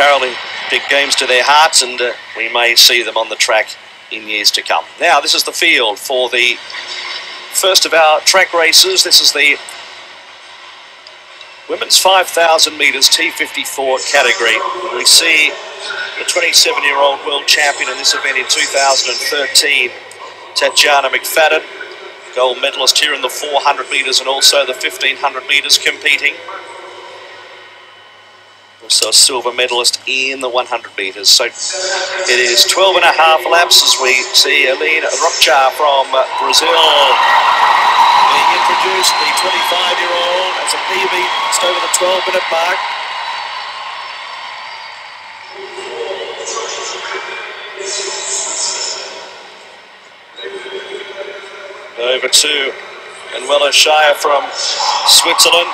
Paralympic Games to their hearts, and we may see them on the track in years to come. Now, this is the field for the first of our track races. This is the women's 5,000 metres T54 category. We see the 27-year-old world champion in this event in 2013, Tatjana McFadden, gold medalist here in the 400 metres and also the 1,500 metres competing. Also a silver medalist in the 100 metres. So it is 12 and a half laps as we see Aline Rocha from Brazil being introduced, the 25-year-old, as a PB just over the 12-minute mark. Over to Manuela Shire from Switzerland.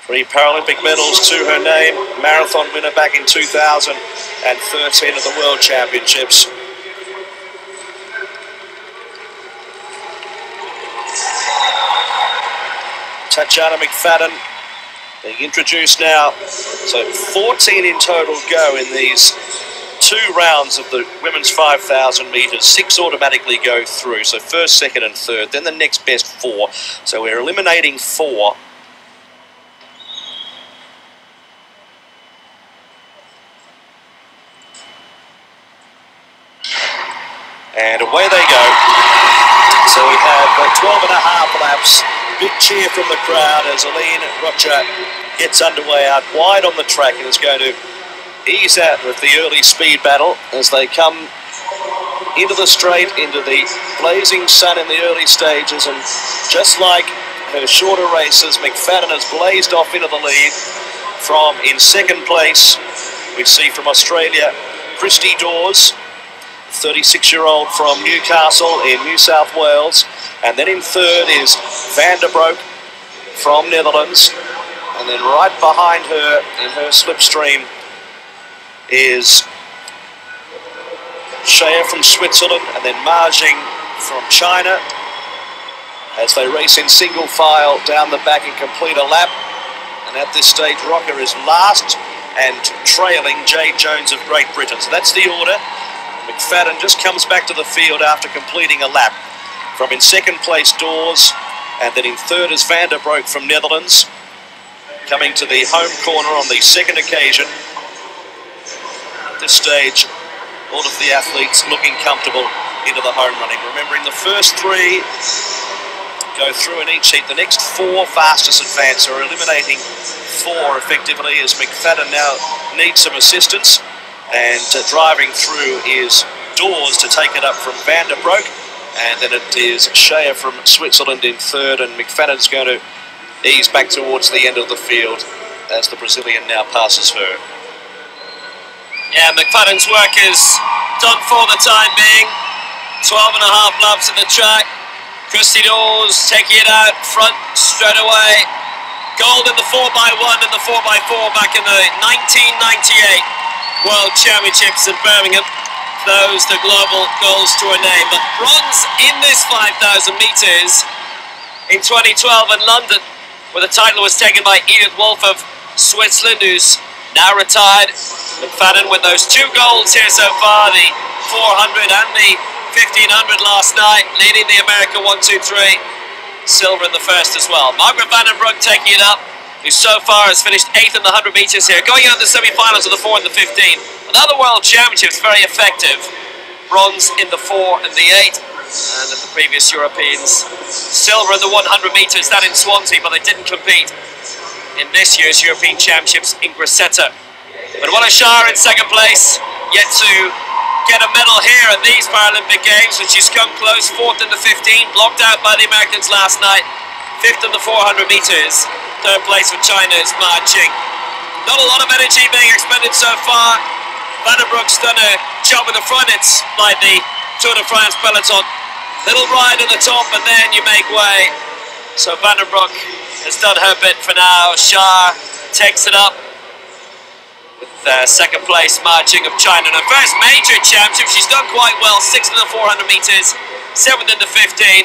3 Paralympic medals to her name. Marathon winner back in 2013 at the World Championships. Tatjana McFadden being introduced now. So 14 in total go in these 2 rounds of the women's 5,000 metres. 6 automatically go through, so first, second and third, then the next best 4. So we're eliminating 4. And away they go. So we have 12 and a half laps. Big cheer from the crowd as Aline Rocha gets underway out wide on the track and is going to ease out with the early speed battle as they come into the straight, into the blazing sun in the early stages. And just like her shorter races, McFadden has blazed off into the lead. From in second place, we see from Australia, Christy Dawes, 36-year-old from Newcastle in New South Wales. And then in third is Van der Broek from Netherlands. And then right behind her in her slipstream is Shea from Switzerland, and then Margriet from China as they race in single file down the back and complete a lap. And at this stage, Rocker is last and trailing Jade Jones of Great Britain. So that's the order. McFadden just comes back to the field after completing a lap. From in second place, Dawes, and then in third is Van der Broek from Netherlands, coming to the home corner on the second occasion. At this stage, all of the athletes looking comfortable into the home running. Remembering the first 3 go through in each heat. The next 4 fastest advance, are eliminating 4 effectively, as McFadden now needs some assistance. And driving through is Dawes to take it up from Van der Broek. And then it is Shea from Switzerland in third, and McFadden's going to ease back towards the end of the field as the Brazilian now passes her. Yeah, McFadden's work is done for the time being. 12 and a half laps at the track. Christy Dawes taking it out front straight away. Gold in the 4x1 and the 4x4 back in the 1998 World Championships in Birmingham. Those the global goals to her name. But bronze in this 5,000 metres in 2012 in London, where the title was taken by Edith Wolff of Switzerland, who's now retired. McFadden with those 2 golds here so far, the 400 and the 1500 last night, leading the America 1-2-3. Silver in the first as well. Margriet Van der Broek taking it up, who so far has finished 8th in the 100 metres here, going out in the semi-finals of the 4 and the 15. Another World Championships, very effective. Bronze in the 4 and the 8. And at the previous Europeans, silver in the 100 metres, that in Swansea, but they didn't compete in this year's European Championships in Grosseto. But what a Shah in second place, yet to get a medal here at these Paralympic Games, and she's come close, 4th in the 15, blocked out by the Americans last night, 5th in the 400 metres, 3rd place for China's Ma Jing. Not a lot of energy being expended so far. Van der Broek's done a job in the front. It's like the Tour de France peloton. Little ride at the top and then you make way. So Van der Broek has done her bit for now. Shah takes it up with second place Ma Jing of China. In her first major championship, she's done quite well. 6th in the 400 metres, 7th in the 15.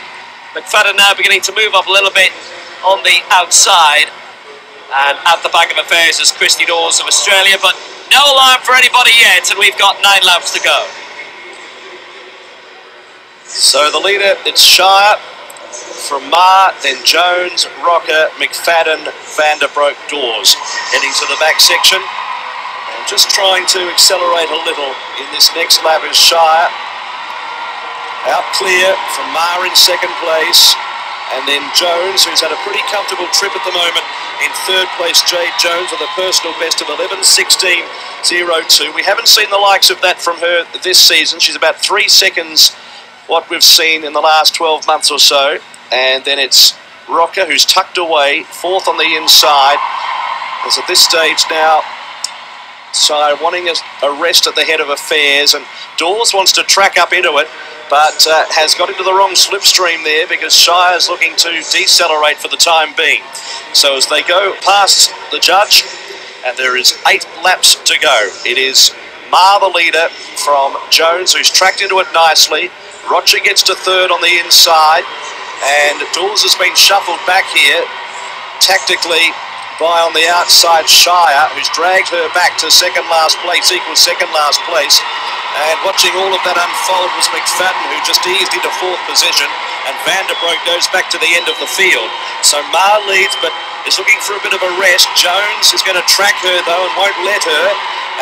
McFadden now beginning to move up a little bit on the outside. And at the back of affairs is Christy Dawes of Australia, but no alarm for anybody yet, and we've got 9 laps to go. So the leader, it's Shire from Ma, then Jones, Rocker, McFadden, Vanderbroek, Dawes heading to the back section. And just trying to accelerate a little in this next lap is Shire. Out clear from Ma in second place. And then Jones, who's had a pretty comfortable trip at the moment, in third place. Jade Jones with a personal best of 11:16.02. We haven't seen the likes of that from her this season. She's about 3 seconds what we've seen in the last 12 months or so. And then it's Rocker, who's tucked away, fourth on the inside. As at this stage now, Shire wanting a rest at the head of affairs, and Dawes wants to track up into it, but has got into the wrong slipstream there because Shire's looking to decelerate for the time being. So as they go past the judge, and there is 8 laps to go, it is Ma the leader from Jones, who's tracked into it nicely. Roger gets to third on the inside, and Dawes has been shuffled back here tactically by on the outside Shire, who's dragged her back to second last place, equal second last place. And watching all of that unfold was McFadden, who just eased into fourth position, and Vanderbroek goes back to the end of the field. So Ma leads, but is looking for a bit of a rest. Jones is going to track her, though, and won't let her.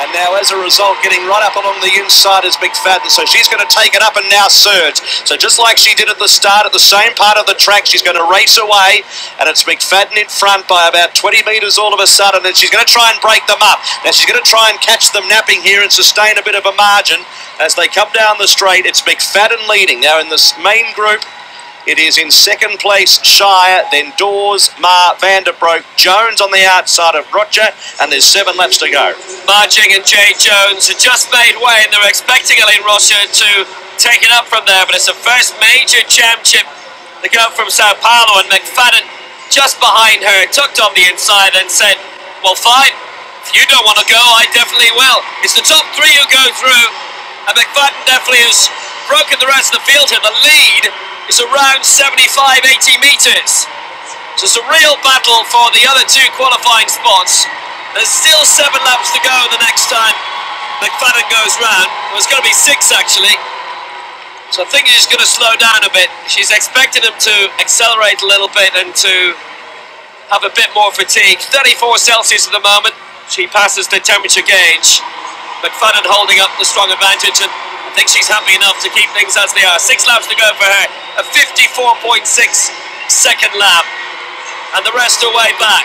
And now, as a result, getting right up along the inside is McFadden. So she's going to take it up and now surge. So just like she did at the start, at the same part of the track, she's going to race away. And it's McFadden in front by about 20 metres all of a sudden. And she's going to try and break them up. Now, she's going to try and catch them napping here and sustain a bit of a margin. As they come down the straight, it's McFadden leading. Now, in this main group, it is in second place Shire, then Dawes, Ma, Vanderbroek, Jones on the outside of Roger, and there's 7 laps to go. Margriet and Jade Jones had just made way, and they were expecting Elaine Rocha to take it up from there, but it's the first major championship to go from Sao Paulo, and McFadden just behind her, tucked on the inside and said, well, fine, if you don't want to go, I definitely will. It's the top 3 who go through, and McFadden definitely has broken the rest of the field here. The lead is around 75-80 metres. So it's a real battle for the other 2 qualifying spots. There's still 7 laps to go the next time McFadden goes round. Well, it's going to be 6 actually. So I think he's going to slow down a bit. She's expecting him to accelerate a little bit and to have a bit more fatigue. 34 Celsius at the moment. She passes the temperature gauge. McFadden holding up the strong advantage, and I think she's happy enough to keep things as they are. 6 laps to go for her. A 54.6 second lap. And the rest are way back.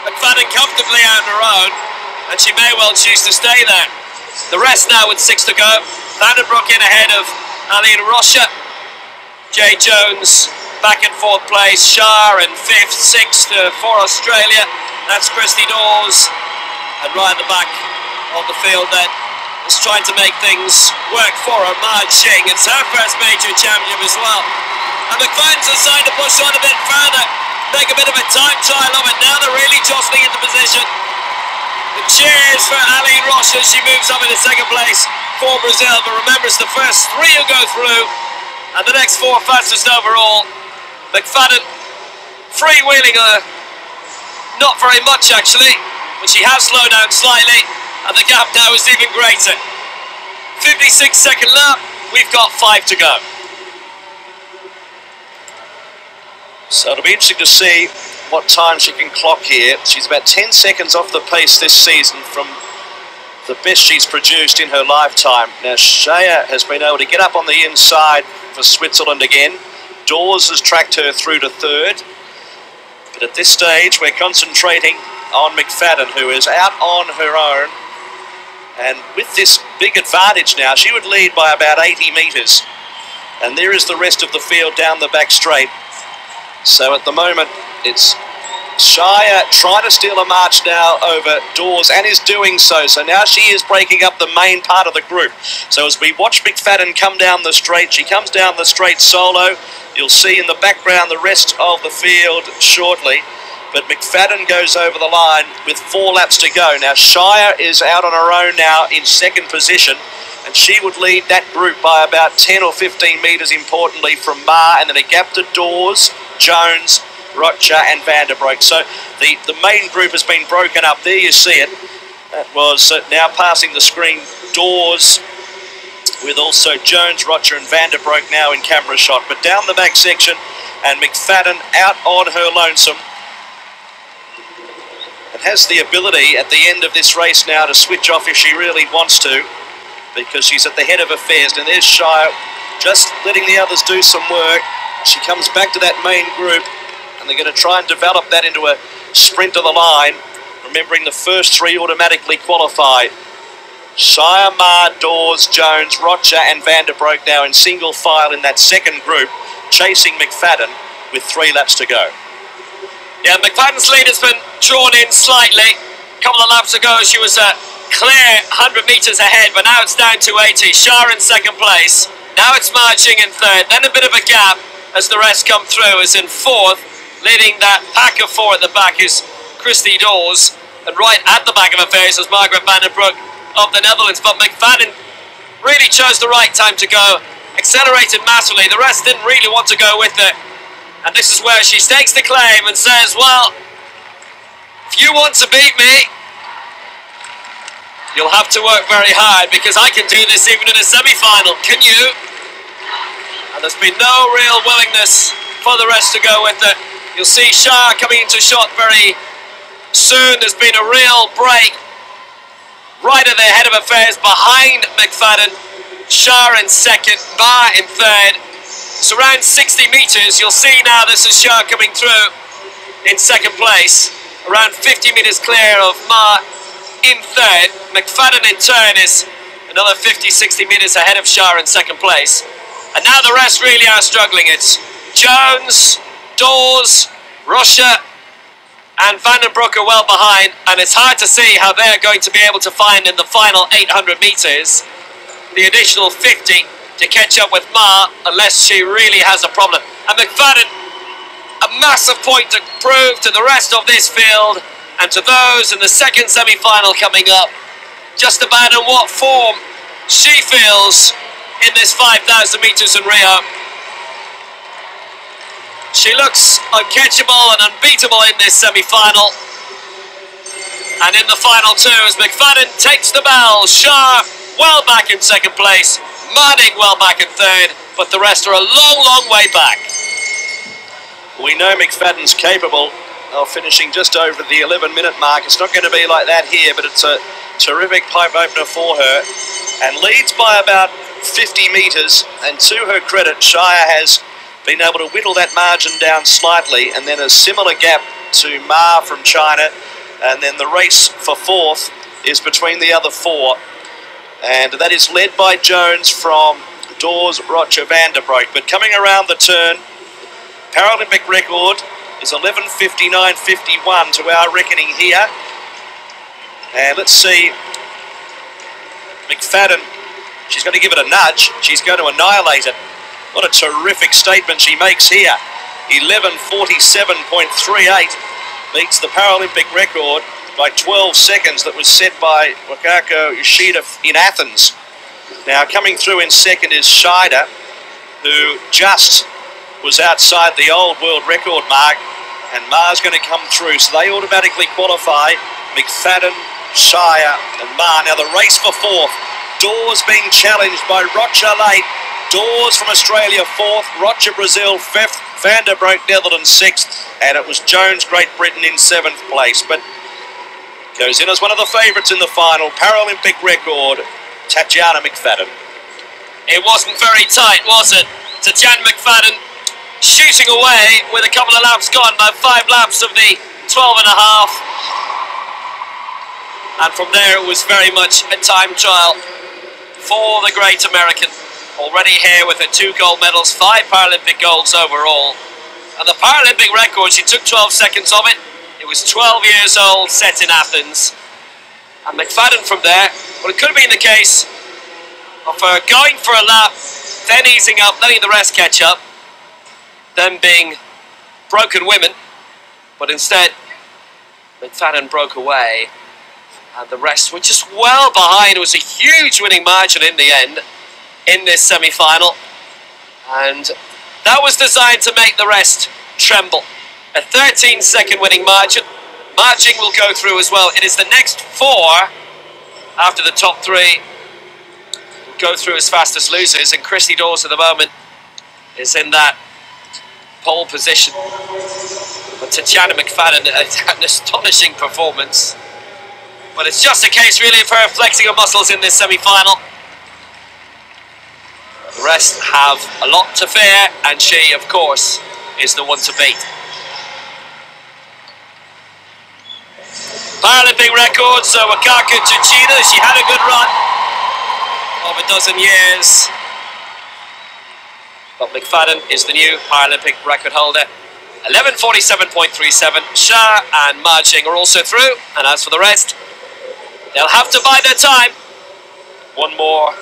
McFadden comfortably on her own, and she may well choose to stay there. The rest now with 6 to go. Vanderbroek in ahead of Aline Rocha. Jade Jones back in 4th place. Shire in 5th, 6th for Australia. That's Christy Dawes. And right at the back of the field then is trying to make things work for her, Margriet. It's her first major championship as well. And McFadden's decided to push on a bit further, make a bit of a time trial of it. Now they're really jostling into position. The cheers for Aline Rocha as she moves up into second place for Brazil. But remember, it's the first 3 who go through, and the next 4 fastest overall. McFadden freewheeling her, not very much actually, but she has slowed down slightly, and the gap now is even greater. 56 second lap, we've got 5 to go. So it'll be interesting to see what time she can clock here. She's about 10 seconds off the pace this season from the best she's produced in her lifetime. Now Shea has been able to get up on the inside for Switzerland again. Dawes has tracked her through to 3rd. But at this stage we're concentrating on McFadden, who is out on her own. And with this big advantage now, she would lead by about 80 metres. And there is the rest of the field down the back straight. So at the moment, it's Shire trying to steal a march now over Dawes, and is doing so. So now she is breaking up the main part of the group. So as we watch McFadden come down the straight, she comes down the straight solo. You'll see in the background the rest of the field shortly. But McFadden goes over the line with 4 laps to go. Now Shire is out on her own now in second position, and she would lead that group by about 10 or 15 metres, importantly, from Ma, and then a gap to Dawes, Jones, Rocha and Van der Broek. So the main group has been broken up. There you see it. That was now passing the screen, Dawes, with also Jones, Rocha and Van der Broek now in camera shot. But down the back section, and McFadden out on her lonesome. And has the ability at the end of this race now to switch off if she really wants to, because she's at the head of affairs. And there's Shire just letting the others do some work. She comes back to that main group, and they're going to try and develop that into a sprint to the line, remembering the first three automatically qualify. Shire, Ma, Dawes, Jones, Rocha and Van der Broek now in single file in that second group, chasing McFadden with 3 laps to go. Yeah, McFadden's lead has been drawn in slightly. A couple of laps ago she was a clear 100 metres ahead, but now it's down to 80. Shire in second place. Now it's marching in third. Then a bit of a gap as the rest come through, is in fourth. Leading that pack of 4 at the back is Christy Dawes. And right at the back of affairs is Margriet van den Broek of the Netherlands. But McFadden really chose the right time to go. Accelerated massively. The rest didn't really want to go with it. And this is where she stakes the claim and says, well, if you want to beat me, you'll have to work very hard, because I can do this even in a semi-final. Can you? And there's been no real willingness for the rest to go with it. You'll see Shah coming into shot very soon. There's been a real break right at the head of affairs behind McFadden. Shah in second, Ma in third. It's around 60 metres. You'll see now this is Shah coming through in second place. Around 50 metres clear of Ma in third. McFadden in turn is another 50-60 metres ahead of Shah in second place. And now the rest really are struggling. It's Jones, Dawes, Rocha and Van den Broek are well behind, and it's hard to see how they're going to be able to find in the final 800 metres the additional 50 to catch up with Ma, unless she really has a problem. And McFadden, a massive point to prove to the rest of this field and to those in the second semi-final coming up, just about in what form she feels in this 5,000 metres in Rio. She looks uncatchable and unbeatable in this semi-final. And in the final 2 as McFadden takes the bell. Shah well back in second place, Manning well back in third, but the rest are a long, long way back. We know McFadden's capable of finishing just over the 11-minute mark. It's not going to be like that here, but it's a terrific pipe opener for her. And leads by about 50 metres, and to her credit, Shire has been able to whittle that margin down slightly, and then a similar gap to Ma from China, and then the race for fourth is between the other 4, and that is led by Jones from Dawes, Rocha, Van der Broek. But coming around the turn, Paralympic record is 11:59.51 to our reckoning here, and let's see, McFadden, she's going to give it a nudge, she's going to annihilate it. What a terrific statement she makes here. 11:47.38 beats the Paralympic record by 12 seconds that was set by Wakako Yoshida in Athens. Now coming through in second is Shida, who just was outside the old world record mark, and Ma's going to come through, so they automatically qualify. McFadden, Shire and Ma. Now the race for fourth. Dawes being challenged by Rocha late. Dawes from Australia 4th, Rocha Brazil 5th, Van der Broek Netherlands 6th, and it was Jones Great Britain in 7th place. But goes in as one of the favourites in the final. Paralympic record, Tatjana McFadden. It wasn't very tight, was it? Tatjana McFadden shooting away with a couple of laps gone, about 5 laps of the 12.5. And from there it was very much a time trial for the great American. Already here with her 2 gold medals, 5 Paralympic golds overall. And the Paralympic record, she took 12 seconds of it. It was 12 years old, set in Athens. And McFadden from there, well, it could have been the case of her going for a lap, then easing up, letting the rest catch up, them being broken women. But instead, McFadden broke away, and the rest were just well behind. It was a huge winning margin in the end, in this semi-final, and that was designed to make the rest tremble A 13-second winning margin. Margin will go through as well. It is the next 4 after the top 3 go through as fastest losers, and Christy Dawes at the moment is in that pole position. But Tatiana McFadden, an astonishing performance. But it's just a case really of her flexing her muscles in this semi-final. The rest have a lot to fear, and she, of course, is the one to beat. Paralympic record, so Wakaka Chachida, she had a good run of a dozen years. But McFadden is the new Paralympic record holder. 11:47.37. Shah and Ma Jing are also through, and as for the rest, they'll have to bide their time. One more